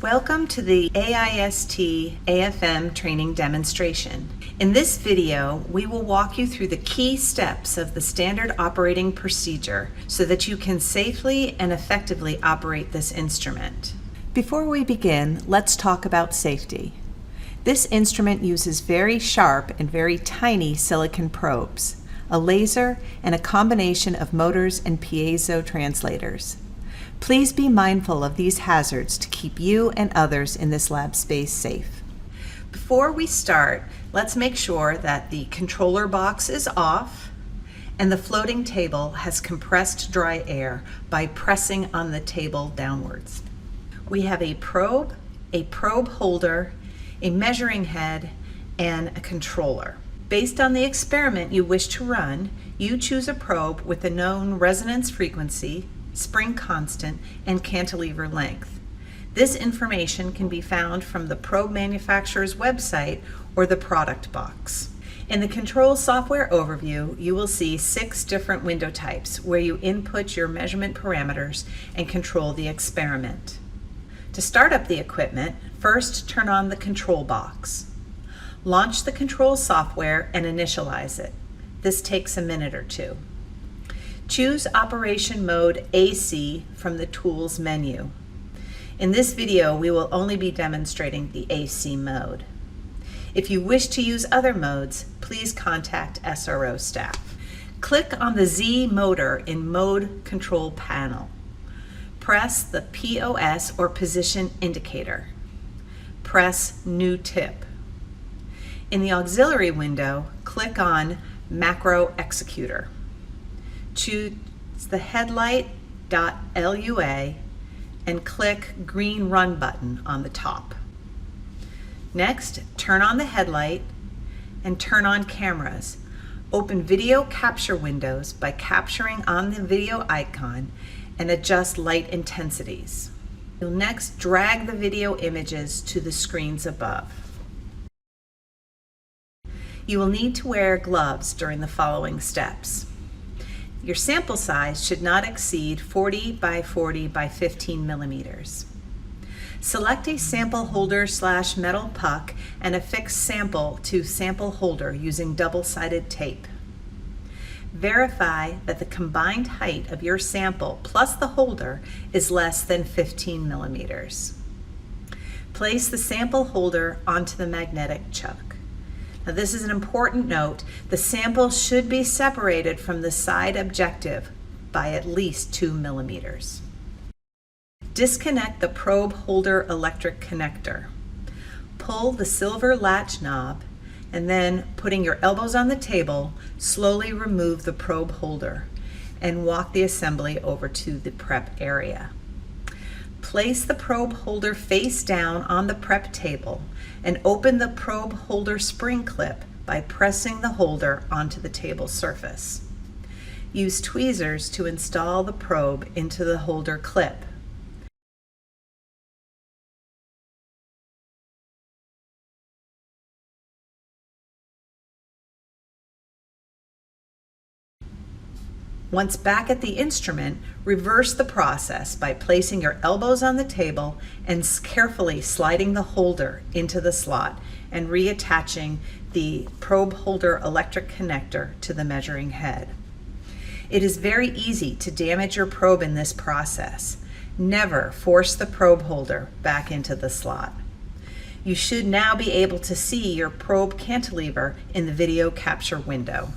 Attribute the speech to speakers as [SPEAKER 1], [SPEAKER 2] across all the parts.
[SPEAKER 1] Welcome to the AIST AFM training demonstration. In this video, we will walk you through the key steps of the standard operating procedure so that you can safely and effectively operate this instrument. Before we begin, let's talk about safety. This instrument uses very sharp and very tiny silicon probes, a laser, and a combination of motors and piezo translators. Please be mindful of these hazards to keep you and others in this lab space safe. Before we start, let's make sure that the controller box is off and the floating table has compressed dry air by pressing on the table downwards. We have a probe holder, a measuring head, and a controller. Based on the experiment you wish to run, you choose a probe with a known resonance frequency, spring constant, and cantilever length. This information can be found from the probe manufacturer's website or the product box. In the control software overview, you will see 6 different window types where you input your measurement parameters and control the experiment. To start up the equipment, first turn on the control box. Launch the control software and initialize it. This takes a minute or two. Choose Operation Mode AC from the Tools menu. In this video, we will only be demonstrating the AC mode. If you wish to use other modes, please contact SRO staff. Click on the Z motor in Mode Control panel. Press the POS or Position Indicator. Press New Tip. In the auxiliary window, click on Macro Executor. Choose the headlight.lua and click green Run button on the top. Next, turn on the headlight and turn on cameras. Open video capture windows by capturing on the video icon and adjust light intensities. You'll next drag the video images to the screens above. You will need to wear gloves during the following steps. Your sample size should not exceed 40 by 40 by 15 millimeters. Select a sample holder / metal puck and affix sample to sample holder using double-sided tape. Verify that the combined height of your sample plus the holder is less than 15 millimeters. Place the sample holder onto the magnetic chuck. Now this is an important note. The sample should be separated from the side objective by at least 2 millimeters. Disconnect the probe holder electric connector. Pull the silver latch knob and then, putting your elbows on the table, slowly remove the probe holder and walk the assembly over to the prep area. Place the probe holder face down on the prep table and open the probe holder spring clip by pressing the holder onto the table surface. Use tweezers to install the probe into the holder clip. Once back at the instrument, reverse the process by placing your elbows on the table and carefully sliding the holder into the slot and reattaching the probe holder electric connector to the measuring head. It is very easy to damage your probe in this process. Never force the probe holder back into the slot. You should now be able to see your probe cantilever in the video capture window.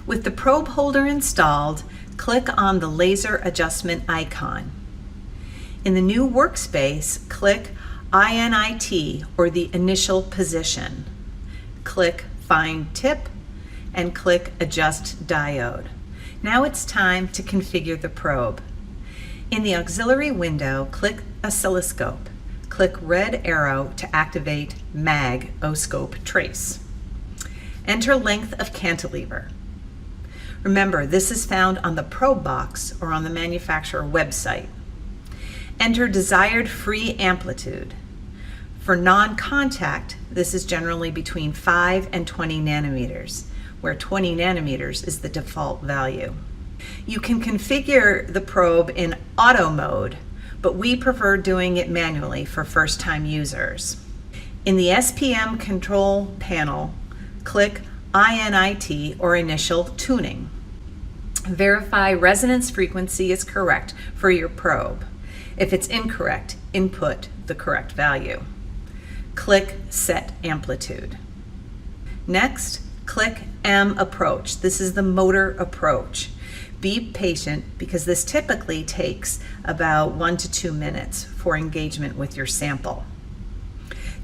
[SPEAKER 1] With the probe holder installed, click on the laser adjustment icon. In the new workspace, click INIT or the initial position. Click Find Tip and click Adjust Diode. Now it's time to configure the probe. In the auxiliary window, click Oscilloscope. Click red arrow to activate MAG O-scope trace. Enter length of cantilever. Remember, this is found on the probe box or on the manufacturer website. Enter desired free amplitude. For non-contact, this is generally between 5 and 20 nanometers, where 20 nanometers is the default value. You can configure the probe in auto mode, but we prefer doing it manually for first-time users. In the SPM control panel, click INIT or Initial Tuning. Verify resonance frequency is correct for your probe. If it's incorrect, input the correct value. Click Set Amplitude. Next, click M Approach. This is the motor approach. Be patient because this typically takes about 1 to 2 minutes for engagement with your sample.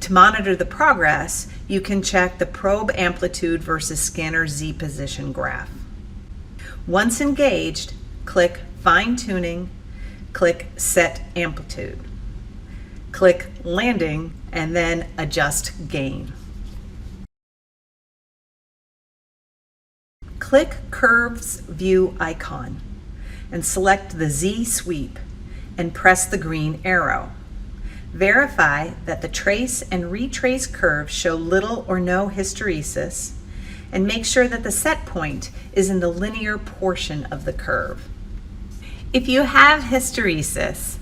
[SPEAKER 1] To monitor the progress, you can check the probe amplitude versus scanner Z position graph. Once engaged, click Fine Tuning, click Set Amplitude. Click Landing and then Adjust Gain. Click Curves View icon and select the Z sweep and press the green arrow. Verify that the trace and retrace curves show little or no hysteresis, and make sure that the set point is in the linear portion of the curve. If you have hysteresis,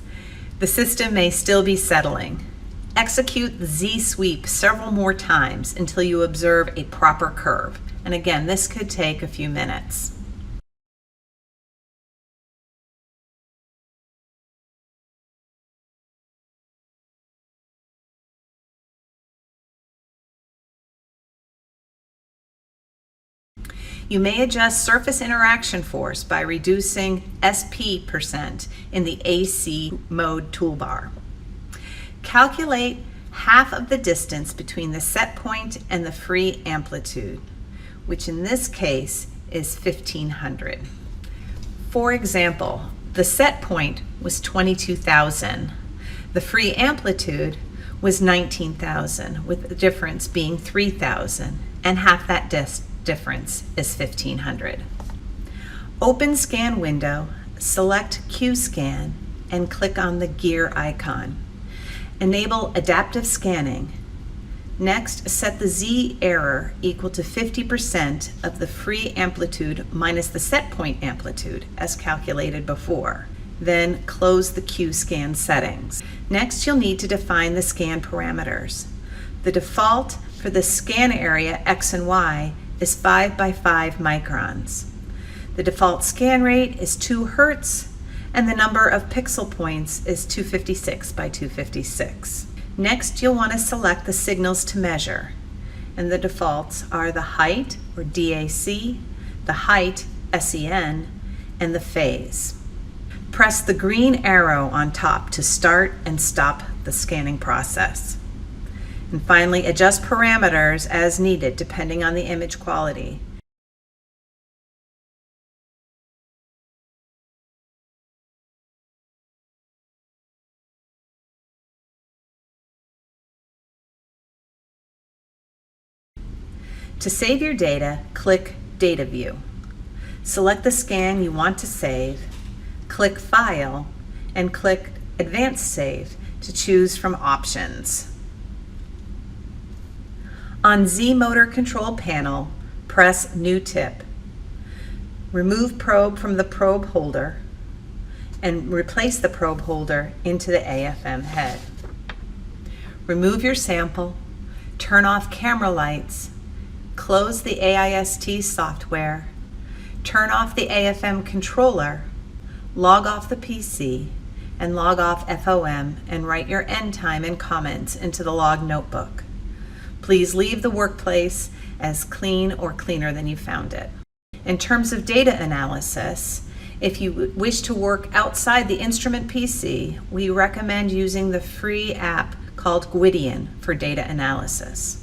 [SPEAKER 1] the system may still be settling. Execute the Z sweep several more times until you observe a proper curve. And again, this could take a few minutes. You may adjust surface interaction force by reducing SP% in the AC mode toolbar. Calculate half of the distance between the set point and the free amplitude, which in this case is 1500. For example, the set point was 22,000. The free amplitude was 19,000, with the difference being 3,000, and half that difference is 1500. Open Scan window, select Q-Scan, and click on the gear icon. Enable adaptive scanning. Next, set the Z error equal to 50% of the free amplitude minus the set point amplitude as calculated before. Then close the Q-Scan settings. Next, you'll need to define the scan parameters. The default for the scan area X and Y is 5 by 5 microns. The default scan rate is 2 Hertz, and the number of pixel points is 256 by 256. Next, you'll want to select the signals to measure, and the defaults are the height, or DAC, the height, SEN, and the phase. Press the green arrow on top to start and stop the scanning process. And finally, adjust parameters as needed depending on the image quality. To save your data, click Data View. Select the scan you want to save, click File, and click Advanced Save to choose from options. On Z Motor Control panel, press New Tip. Remove probe from the probe holder and replace the probe holder into the AFM head. Remove your sample, turn off camera lights, close the AIST software, turn off the AFM controller, log off the PC, and log off FOM and write your end time and comments into the log notebook. Please leave the workplace as clean or cleaner than you found it. In terms of data analysis, if you wish to work outside the instrument PC, we recommend using the free app called Gwydion for data analysis.